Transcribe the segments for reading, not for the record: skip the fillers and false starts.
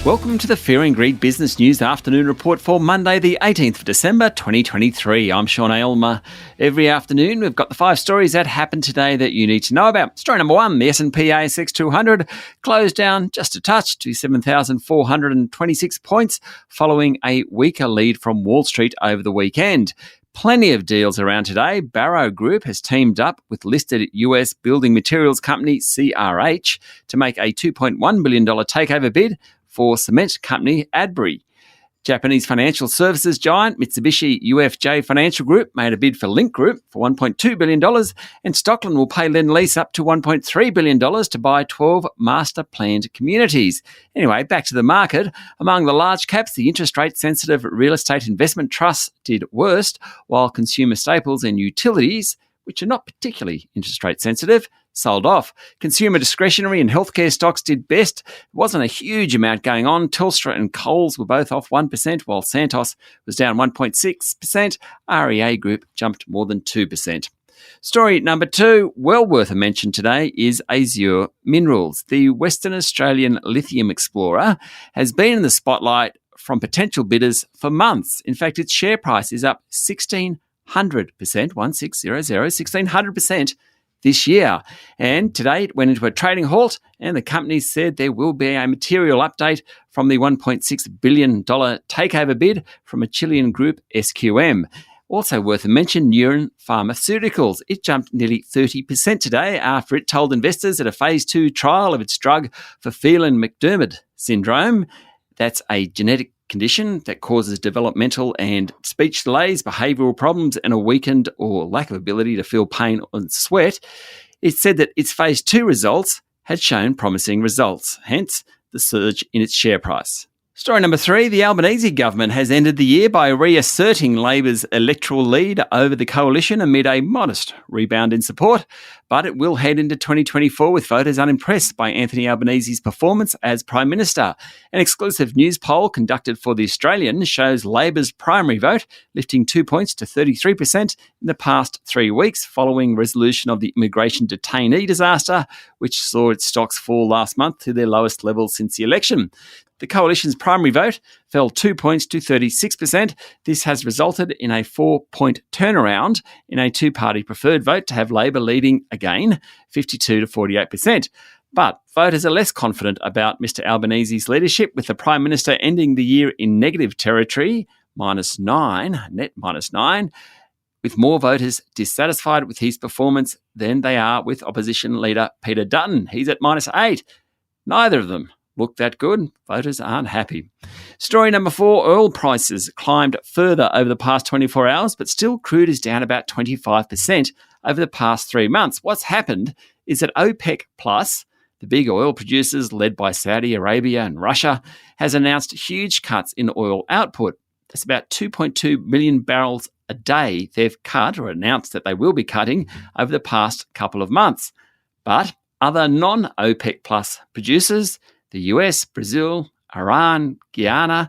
Welcome to the Fear and Greed Business News Afternoon Report for Monday, the 18th of December, 2023. I'm Sean Aylmer. Every afternoon, we've got the 5 stories that happened today that you need to know about. Story number 1, the S&P ASX 200 closed down just a touch to 7,426 points following a weaker lead from Wall Street over the weekend. Plenty of deals around today. Barrow Group has teamed up with listed US building materials company CRH to make a $2.1 billion takeover bid for cement company Adbury. Japanese financial services giant Mitsubishi UFJ Financial Group made a bid for Link Group for $1.2 billion, and Stockland will pay Lend-Lease up to $1.3 billion to buy 12 master-planned communities. Anyway, back to the market. Among the large caps, the interest rate-sensitive real estate investment trusts did worst, while consumer staples and utilities, which are not particularly interest rate sensitive, sold off. Consumer discretionary and healthcare stocks did best. There wasn't a huge amount going on. Telstra and Coles were both off 1%, while Santos was down 1.6%. REA Group jumped more than 2%. Story number 2, well worth a mention today, is Azure Minerals. The Western Australian lithium explorer has been in the spotlight from potential bidders for months. In fact, its share price is up 1,600%, 1,600% this year. And today it went into a trading halt, and the company said there will be a material update from the $1.6 billion takeover bid from a Chilean group, SQM. Also worth a mention, Neuren Pharmaceuticals. It jumped nearly 30% today after it told investors that a phase 2 trial of its drug for Phelan-McDermid syndrome, that's a genetic condition that causes developmental and speech delays, behavioural problems, and a weakened or lack of ability to feel pain and sweat. It said that its phase 2 results had shown promising results, hence the surge in its share price. Story number 3, the Albanese government has ended the year by reasserting Labor's electoral lead over the coalition amid a modest rebound in support, but it will head into 2024 with voters unimpressed by Anthony Albanese's performance as Prime Minister. An exclusive news poll conducted for The Australian shows Labor's primary vote lifting 2 points to 33% in the past 3 weeks following resolution of the immigration detainee disaster, which saw its stocks fall last month to their lowest level since the election. The coalition's primary vote fell 2 points to 36%. This has resulted in a 4-point turnaround in a two-party preferred vote to have Labor leading again, 52 to 48%. But voters are less confident about Mr Albanese's leadership, with the Prime Minister ending the year in negative territory, -9, net -9, with more voters dissatisfied with his performance than they are with opposition leader Peter Dutton. He's at -8. Neither of them look that good. Voters aren't happy. Story number 4, oil prices climbed further over the past 24 hours, but still crude is down about 25% over the past 3 months. What's happened is that OPEC Plus, the big oil producers led by Saudi Arabia and Russia, has announced huge cuts in oil output. That's about 2.2 million barrels a day they've cut or announced that they will be cutting over the past couple of months. But other non-OPEC Plus producers, the US, Brazil, Iran, Guyana,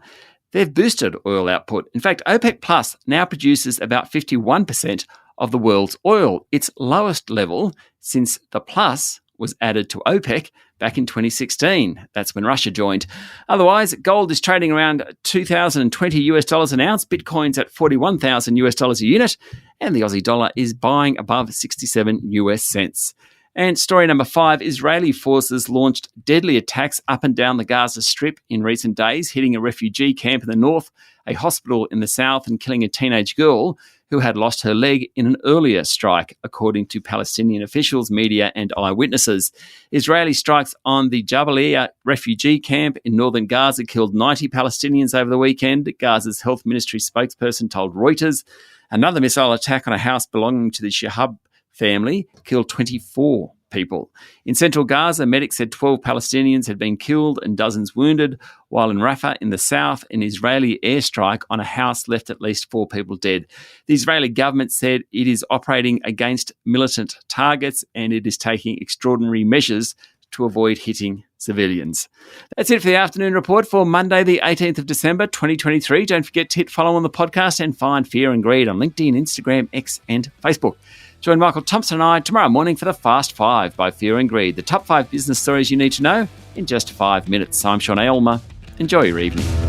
they've boosted oil output. In fact, OPEC Plus now produces about 51% of the world's oil, its lowest level since the Plus was added to OPEC back in 2016. That's when Russia joined. Otherwise, gold is trading around $2,020 an ounce, Bitcoin's at $41,000 a unit, and the Aussie dollar is buying above 67 US cents. And story number 5, Israeli forces launched deadly attacks up and down the Gaza Strip in recent days, hitting a refugee camp in the north, a hospital in the south, and killing a teenage girl who had lost her leg in an earlier strike, according to Palestinian officials, media, and eyewitnesses. Israeli strikes on the Jabalia refugee camp in northern Gaza killed 90 Palestinians over the weekend, Gaza's health ministry spokesperson told Reuters. Another missile attack on a house belonging to the Shihab family killed 24 people. In central Gaza, medics said 12 Palestinians had been killed and dozens wounded, while in Rafah in the south, an Israeli airstrike on a house left at least 4 people dead. The Israeli government said it is operating against militant targets and it is taking extraordinary measures to avoid hitting civilians. That's it for the afternoon report for Monday, the 18th of December, 2023. Don't forget to hit follow on the podcast and find Fear and Greed on LinkedIn, Instagram, X, and Facebook. Join Michael Thompson and I tomorrow morning for the Fast 5 by Fear and Greed, the top 5 business stories you need to know in just 5 minutes. I'm Sean Aylmer. Enjoy your evening.